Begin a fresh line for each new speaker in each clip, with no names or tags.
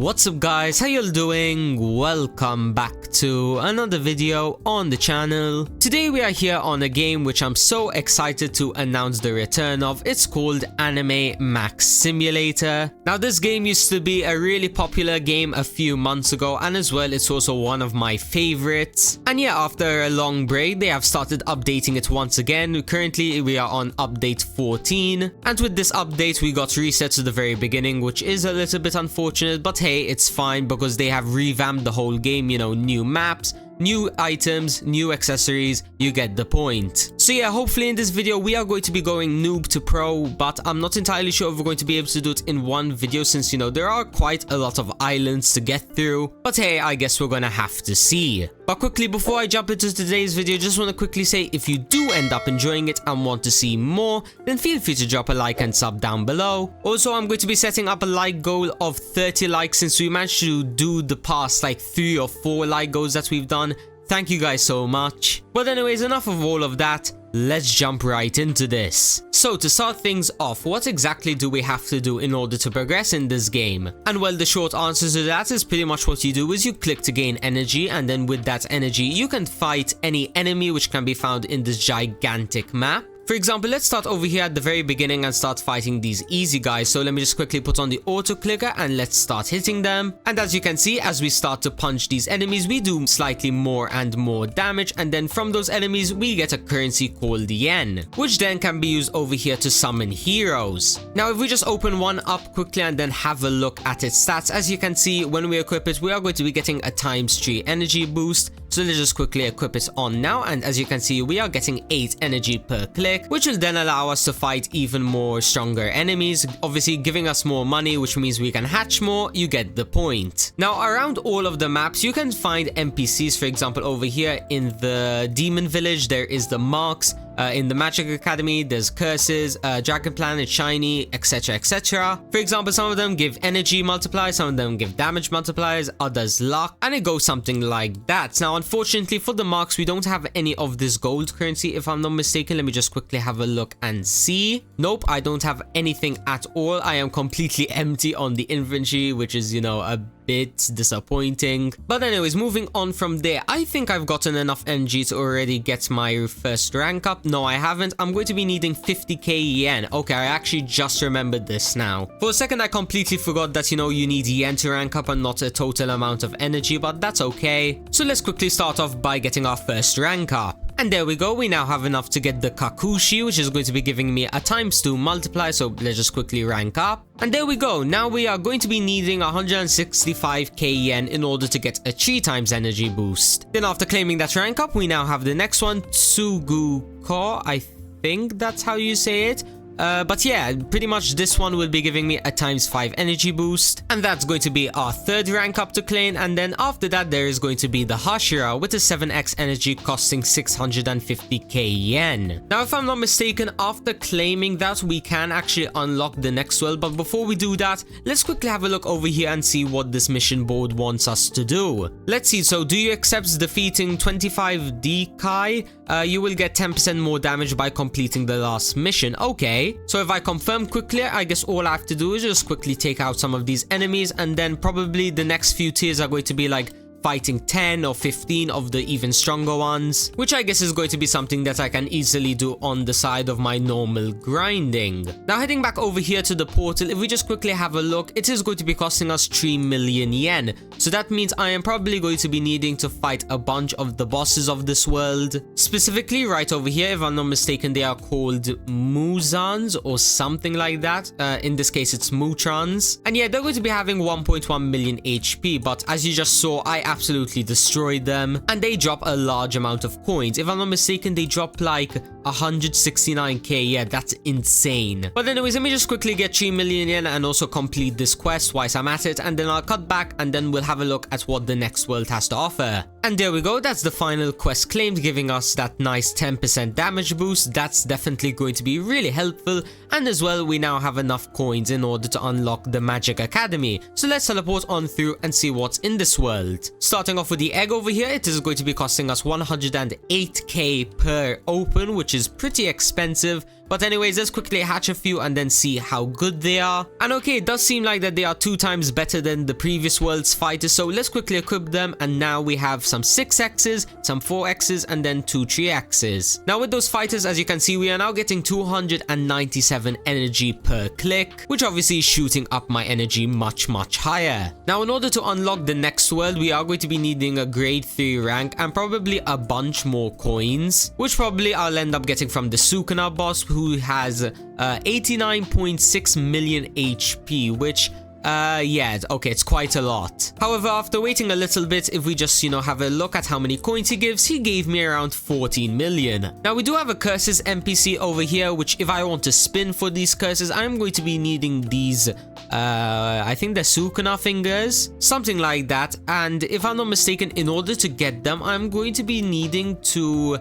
What's up guys, how y'all doing? Welcome back to another video on the channel. Today we are here on a game which I'm so excited to announce the return of. It's called Anime Max Simulator. Now this game used to be a really popular game a few months ago, and as well it's also one of my favorites. And yeah, after a long break they have started updating it once again. Currently we are on update 14, and with this update we got reset to the very beginning, which is a little bit unfortunate, but hey, it's fine because they have revamped the whole game, you know, new maps, new items, new accessories, you get the point. So yeah, hopefully in this video we are going to be going noob to pro, but I'm not entirely sure if we're going to be able to do it in one video since, you know, there are quite a lot of islands to get through. But hey, I guess we're gonna have to see. But quickly, before I jump into today's video, just want to quickly say, if you do end up enjoying it and want to see more, then feel free to drop a like and sub down below. Also, I'm going to be setting up a like goal of 30 likes since we managed to do the past like 3 or 4 like goals that we've done. Thank you guys so much. But anyways, enough of all of that. Let's jump right into this. So to start things off, what exactly do we have to do in order to progress in this game? And well, the short answer to that is pretty much what you do is you click to gain energy, and then with that energy you can fight any enemy which can be found in this gigantic map. For example, let's start over here at the very beginning and start fighting these easy guys. So let me just quickly put on the auto clicker and let's start hitting them. And as you can see, as we start to punch these enemies, we do slightly more and more damage. And then from those enemies, we get a currency called yen, which then can be used over here to summon heroes. Now, if we just open one up quickly and then have a look at its stats, as you can see, when we equip it, we are going to be getting a ×3 energy boost. So let's just quickly equip it on now, and as you can see, we are getting 8 energy per click, which will then allow us to fight even more stronger enemies, obviously giving us more money, which means we can hatch more. You get the point. Now, around all of the maps, you can find NPCs. For example, over here in the Demon Village, there is the Marks. In the Magic Academy, there's Curses, Dragon Planet, Shiny, etc, etc. For example, some of them give energy multipliers, some of them give damage multipliers, others luck, and it goes something like that. Now, unfortunately for the Marks, we don't have any of this gold currency, if I'm not mistaken. Let me just quickly have a look and see. Nope, I don't have anything at all. I am completely empty on the inventory, which is, you know, a bit disappointing. But anyways, moving on from there, I think I've gotten enough energy to already get my first rank up. No, I haven't. I'm going to be needing 50k yen. Okay, I actually just remembered this now. For a second, I completely forgot that, you know, you need yen to rank up and not a total amount of energy, but that's okay. So let's quickly start off by getting our first rank up. And there we go, we now have enough to get the Kakushi, which is going to be giving me a ×2 multiplier, so let's just quickly rank up. And there we go, now we are going to be needing 165k yen in order to get a 3 times energy boost. Then after claiming that rank up, we now have the next one, Tsuguko, I think that's how you say it. But yeah, pretty much this one will be giving me a ×5 energy boost, and that's going to be our 3rd rank up to claim. And then after that, there is going to be the Hashira with a 7x energy costing 650k yen. Now, if I'm not mistaken, after claiming that, we can actually unlock the next world. But before we do that, let's quickly have a look over here and see what this mission board wants us to do. Let's see. So, do you accept defeating 25 Dekai? You will get 10% more damage by completing the last mission. Okay. So if I confirm quickly, I guess all I have to do is just quickly take out some of these enemies, and then probably the next few tiers are going to be like fighting 10 or 15 of the even stronger ones, which I guess is going to be something that I can easily do on the side of my normal grinding. Now, heading back over here to the portal, if we just quickly have a look, it is going to be costing us 3 million yen. So that means I am probably going to be needing to fight a bunch of the bosses of this world. Specifically right over here, if I'm not mistaken, they are called Muzans or something like that. In this case, it's Mutrons. And yeah, they're going to be having 1.1 million HP, but as you just saw, I absolutely destroyed them, and they drop a large amount of coins. If I'm not mistaken, they drop like 169k. Yeah, that's insane. But anyways, let me just quickly get 3 million yen and also complete this quest whilst I'm at it, and then I'll cut back and then we'll have a look at what the next world has to offer. And there we go, that's the final quest claimed, giving us that nice 10% damage boost. That's definitely going to be really helpful, and as well we now have enough coins in order to unlock the Magic Academy. So let's teleport on through and see what's in this world. Starting off with the egg over here, it is going to be costing us 108k per open, which is pretty expensive. But anyways, let's quickly hatch a few and then see how good they are. And okay, it does seem like that they are 2 times better than the previous world's fighters, so let's quickly equip them. And now we have some 6x's, some 4x's, and then 2 3x's. Now with those fighters, as you can see, we are now getting 297 energy per click, which obviously is shooting up my energy much higher. Now in order to unlock the next world, we are going to be needing a grade 3 rank and probably a bunch more coins, which probably I'll end up getting from the Sukuna boss, who has 89.6 million HP, which yeah, okay, it's quite a lot. However, after waiting a little bit, if we just, have a look at how many coins he gives, he gave me around 14 million. Now, we do have a curses NPC over here, which if I want to spin for these curses, I'm going to be needing these, I think they're Sukuna fingers, something like that. And if I'm not mistaken, in order to get them, I'm going to be needing to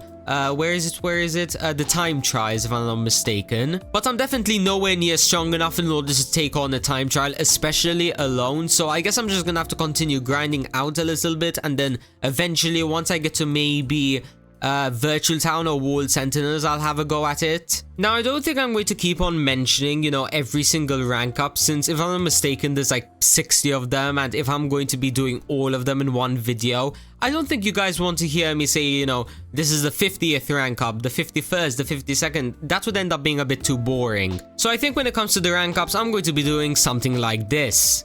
where is it? The time trials, if I'm not mistaken. But I'm definitely nowhere near strong enough in order to take on a time trial, especially alone. So I guess I'm just gonna have to continue grinding out a little bit, and then eventually, once I get to maybe Virtual Town or Walled Sentinels, I'll have a go at it. Now, I don't think I'm going to keep on mentioning, every single rank up, since if I'm not mistaken, there's like 60 of them, and if I'm going to be doing all of them in one video, I don't think you guys want to hear me say, this is the 50th rank up, the 51st, the 52nd. That would end up being a bit too boring. So I think when it comes to the rank ups, I'm going to be doing something like this.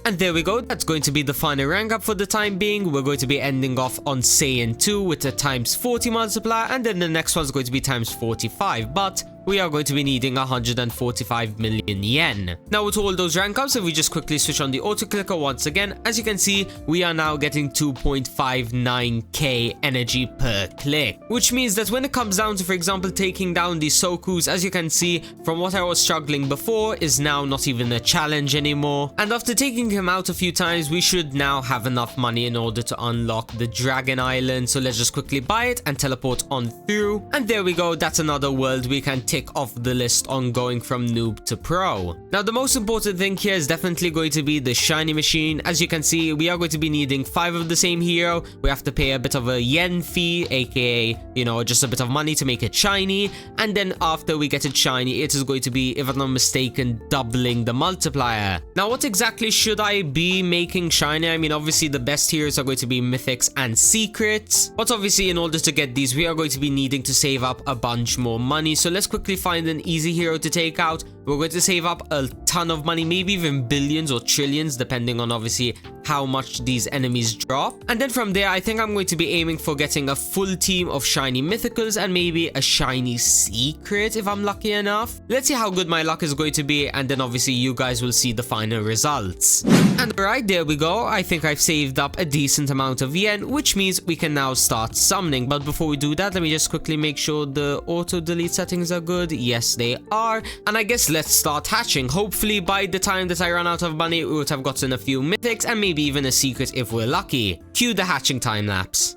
And there we go, that's going to be the final rank up for the time being. We're going to be ending off on Saiyan 2 with a times 40 multiplier, and then the next one's going to be times 45, but we are going to be needing 145 million yen. Now with all those rank ups, if we just quickly switch on the auto clicker once again, as you can see, we are now getting 2.59k energy per click, which means that when it comes down to, for example, taking down the Sokus, as you can see, from what I was struggling before, is now not even a challenge anymore. And after taking him out a few times, we should now have enough money in order to unlock the Dragon Island. So let's just quickly buy it and teleport on through. And there we go, that's another world we can tick off the list on going from noob to pro. Now the most important thing here is definitely going to be the shiny machine. As you can see, we are going to be needing 5 of the same hero. We have to pay a bit of a yen fee, aka just a bit of money to make it shiny, and then after we get it shiny, it is going to be, if I'm not mistaken, doubling the multiplier. Now what exactly should I be making shiny? I mean, obviously the best heroes are going to be mythics and secrets, but obviously in order to get these, we are going to be needing to save up a bunch more money. So let's quickly find an easy hero to take out. We're going to save up a ton of money, maybe even billions or trillions, depending on obviously how much these enemies drop. And then from there, I think I'm going to be aiming for getting a full team of shiny mythicals and maybe a shiny secret if I'm lucky enough. Let's see how good my luck is going to be, and then obviously you guys will see the final results. And right, there we go. I think I've saved up a decent amount of yen, which means we can now start summoning. But before we do that, let me just quickly make sure the auto delete settings are good. Yes, they are. And I guess let's start hatching. Hopefully by the time that I run out of money, we would have gotten a few mythics and maybe even a secret if we're lucky. Cue the hatching time lapse.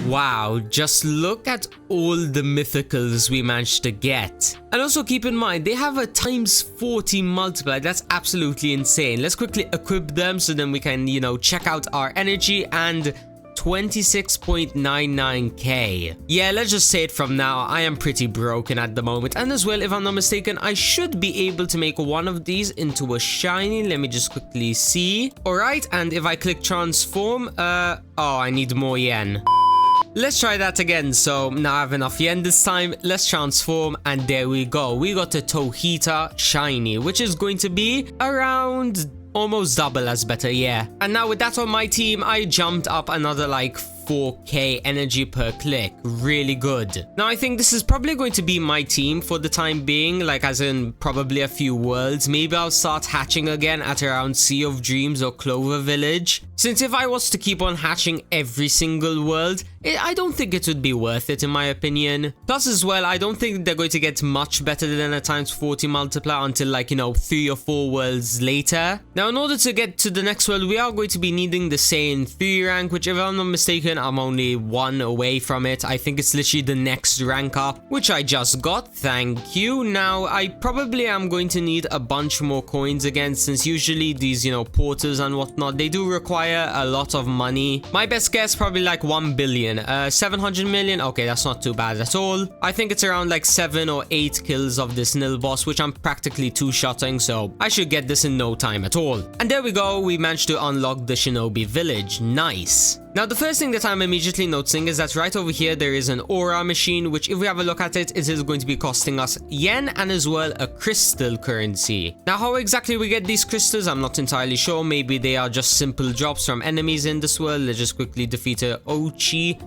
Wow, just look at all the mythicals we managed to get. And also keep in mind, they have a times 40 multiplier. That's absolutely insane. Let's quickly equip them so then we can, check out our energy, and 26.99k. Yeah, let's just say it from now, I am pretty broken at the moment. And as well, if I'm not mistaken, I should be able to make one of these into a shiny. Let me just quickly see. Alright, and if I click transform, oh, I need more yen. Let's try that again. So now I have enough yen this time. Let's transform, and there we go. We got a Tohita shiny, which is going to be around almost double as better, yeah. And now with that on my team, I jumped up another like 4k energy per click. Really good. Now I think this is probably going to be my team for the time being, like as in probably a few worlds. Maybe I'll start hatching again at around Sea of Dreams or Clover Village, since if I was to keep on hatching every single world, I don't think it would be worth it in my opinion. Plus as well, I don't think they're going to get much better than a times 40 multiplier until like, you know, 3 or 4 worlds later. Now in order to get to the next world, we are going to be needing the Saiyan 3 rank, which if I'm not mistaken, I'm only 1 away from it. I think it's literally the next rank up, which I just got. Thank you. Now I probably am going to need a bunch more coins again, since usually these, you know, portals and whatnot, they do require a lot of money. My best guess probably like 1 billion. 700 million. Okay, that's not too bad at all. I think it's around like 7 or 8 kills of this nil boss, which I'm practically two-shotting, so I should get this in no time at all. And there we go, we managed to unlock the Shinobi village. Nice. Now the first thing that I'm immediately noticing is that right over here there is an aura machine, which if we have a look at it, it is going to be costing us yen and as well a crystal currency. Now how exactly we get these crystals, I'm not entirely sure. Maybe they are just simple drops from enemies in this world. Let's just quickly defeat Ochi.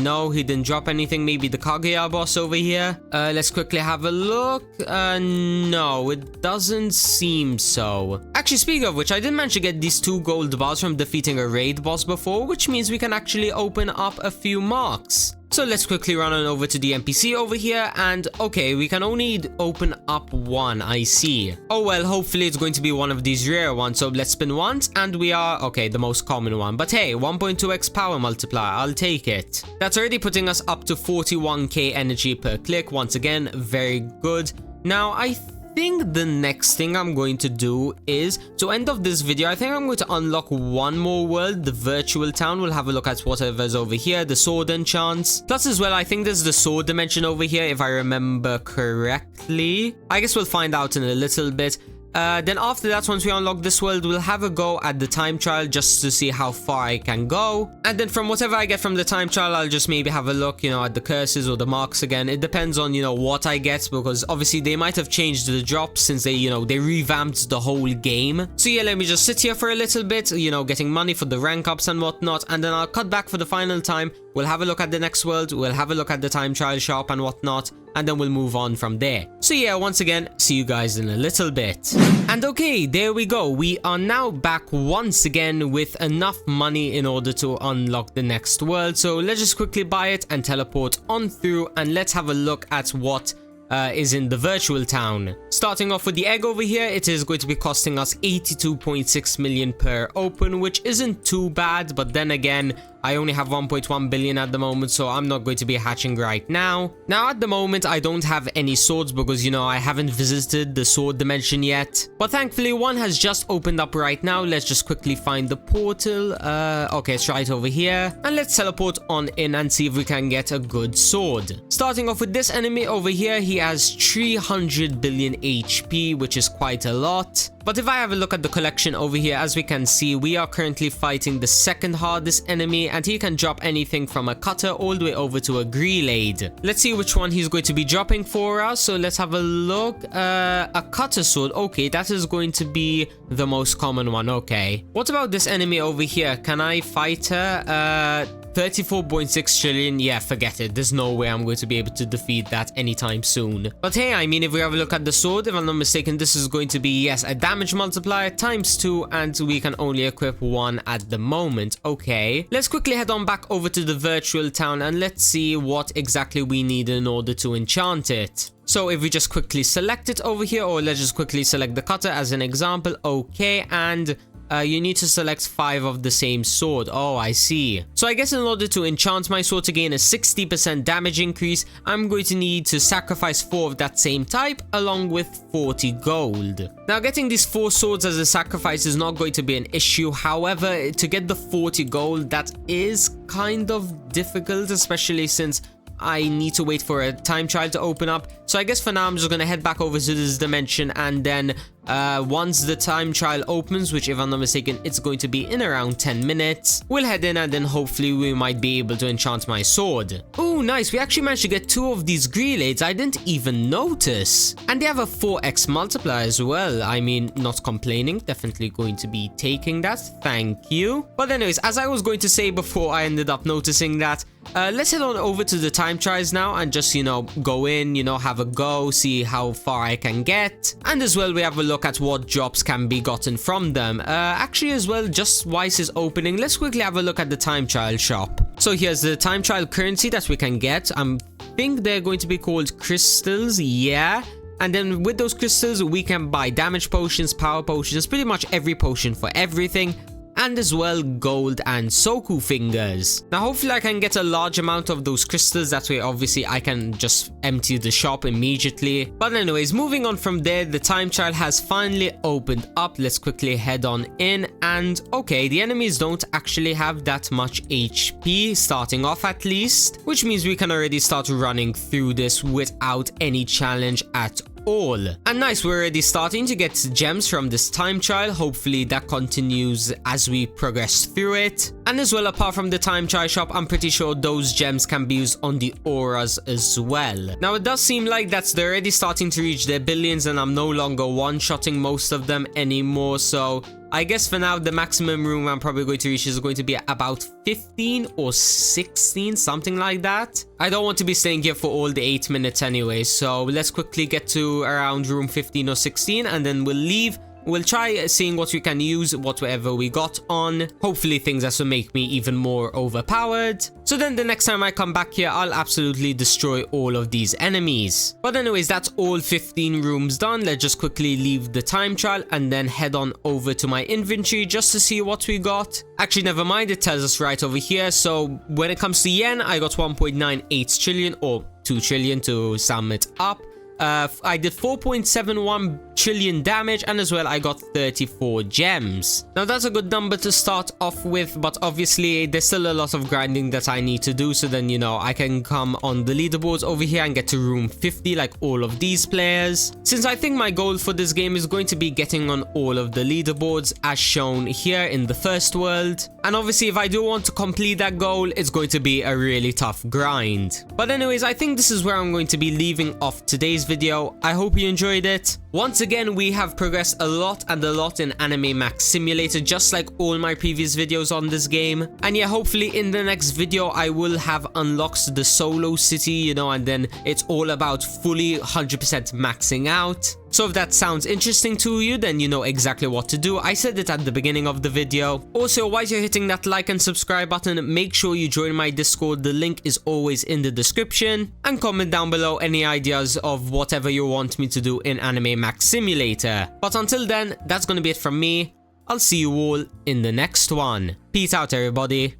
No, he didn't drop anything. Maybe the Kaguya boss over here. Let's quickly have a look. No, it doesn't seem so. Actually, speaking of which, I did manage to get these 2 gold bars from defeating a raid boss before, which means we can actually open up a few marks. So let's quickly run on over to the NPC over here, and okay, we can only open up 1, I see. Oh well, hopefully it's going to be one of these rare ones, so let's spin once, and we are, okay, the most common one. But hey, 1.2x power multiplier, I'll take it. That's already putting us up to 41k energy per click, once again, very good. Now, I think the next thing I'm going to do is, to end off this video, I think I'm going to unlock one more world, the virtual town. We'll have a look at whatever's over here, the sword enchants. Plus as well, I think there's the sword dimension over here, if I remember correctly. I guess we'll find out in a little bit. Then after that, once we unlock this world, we'll have a go at the time trial just to see how far I can go. And then from whatever I get from the time trial, I'll just maybe have a look, you know, at the curses or the marks again. It depends on, you know, what I get, because obviously they might have changed the drops since they, you know, they revamped the whole game. So yeah, let me just sit here for a little bit, you know, getting money for the rank ups and whatnot. And then I'll cut back for the final time. We'll have a look at the next world. We'll have a look at the time trial shop and whatnot. And then we'll move on from there. So yeah, once again, see you guys in a little bit. And okay, there we go. We are now back once again with enough money in order to unlock the next world. So let's just quickly buy it and teleport on through, and let's have a look at what is in the virtual town. Starting off with the egg over here, it is going to be costing us 82.6 million per open, which isn't too bad, but then again, I only have 1.1 billion at the moment, so I'm not going to be hatching right now. Now, at the moment, I don't have any swords because, you know, I haven't visited the sword dimension yet. But thankfully, one has just opened up right now. Let's just quickly find the portal. Okay, it's right over here. And let's teleport on in and see if we can get a good sword. Starting off with this enemy over here, he has 300 billion HP, which is quite a lot. But if I have a look at the collection over here, as we can see, we are currently fighting the second hardest enemy, and he can drop anything from a cutter all the way over to a Grillade. Let's see which one he's going to be dropping for us. So let's have a look. A cutter sword. Okay, that is going to be the most common one. Okay. What about this enemy over here? Can I fight her? 34.6 trillion. Yeah, forget it. There's no way I'm going to be able to defeat that anytime soon. But hey, I mean, if we have a look at the sword, if I'm not mistaken, this is going to be, yes, a damage multiplier times 2, and we can only equip 1 at the moment. Okay, let's quickly head on back over to the virtual town and let's see what exactly we need in order to enchant it. So if we just quickly select it over here, or let's just quickly select the cutter as an example. Okay, and you need to select 5 of the same sword. Oh, I see. So I guess in order to enchant my sword to gain a 60% damage increase, I'm going to need to sacrifice 4 of that same type along with 40 gold. Now, getting these 4 swords as a sacrifice is not going to be an issue. However, to get the 40 gold, that is kind of difficult, especially since I need to wait for a time trial to open up. So I guess for now I'm just gonna head back over to this dimension, and then Once the time trial opens, which if I'm not mistaken, it's going to be in around 10 minutes, we'll head in and then hopefully we might be able to enchant my sword. Oh, nice. We actually managed to get 2 of these Grillades. I didn't even notice. And they have a 4x multiplier as well. I mean, not complaining. Definitely going to be taking that. Thank you. But anyways, as I was going to say before I ended up noticing that, let's head on over to the time trials now and just, go in, have a go, see how far I can get. And as well, we have a look at what jobs can be gotten from them. Actually as well, just whilst it's opening, let's quickly have a look at the time trial shop. So here's the time trial currency that we can get. I think they're going to be called crystals, yeah. And then with those crystals, we can buy damage potions, power potions, pretty much every potion for everything. And as well gold and Soku fingers. Now hopefully I can get a large amount of those crystals, that way obviously I can just empty the shop immediately. But anyways, moving on from there, the time trial has finally opened up. Let's quickly head on in, and okay, the enemies don't actually have that much HP, starting off at least, which means we can already start running through this without any challenge at all. And nice, we're already starting to get gems from this time trial. Hopefully that continues as we progress through it. And as well, apart from the time trial shop, I'm pretty sure those gems can be used on the auras as well. Now it does seem like they're already starting to reach their billions, and I'm no longer one-shotting most of them anymore, so I guess for now the maximum room I'm probably going to reach is going to be about 15 or 16, something like that. I don't want to be staying here for all the 8 minutes anyway, so let's quickly get to around room 15 or 16 and then we'll leave. We'll try seeing what we can use, whatever we got on. Hopefully things that will make me even more overpowered. So then the next time I come back here, I'll absolutely destroy all of these enemies. But anyways, that's all 15 rooms done. Let's just quickly leave the time trial and then head on over to my inventory just to see what we got. Actually, never mind. It tells us right over here. So when it comes to yen, I got 1.98 trillion or 2 trillion to sum it up. I did 4.71 trillion damage, and as well I got 34 gems. Now that's a good number to start off with, but obviously there's still a lot of grinding that I need to do, so then I can come on the leaderboards over here and get to room 50 like all of these players, since I think my goal for this game is going to be getting on all of the leaderboards as shown here in the first world. And obviously if I do want to complete that goal, it's going to be a really tough grind. But anyways, I think this is where I'm going to be leaving off today's video. I hope you enjoyed it. Once again, we have progressed a lot in Anime Max Simulator, just like all my previous videos on this game. And yeah, hopefully in the next video I will have unlocked the solo city, and then it's all about fully 100% maxing out. So if that sounds interesting to you, then you know exactly what to do. I said it at the beginning of the video. Also, while you're hitting that like and subscribe button, make sure you join my Discord. The link is always in the description. And comment down below any ideas of whatever you want me to do in Anime Max Simulator. But until then, that's gonna be it from me. I'll see you all in the next one. Peace out, everybody.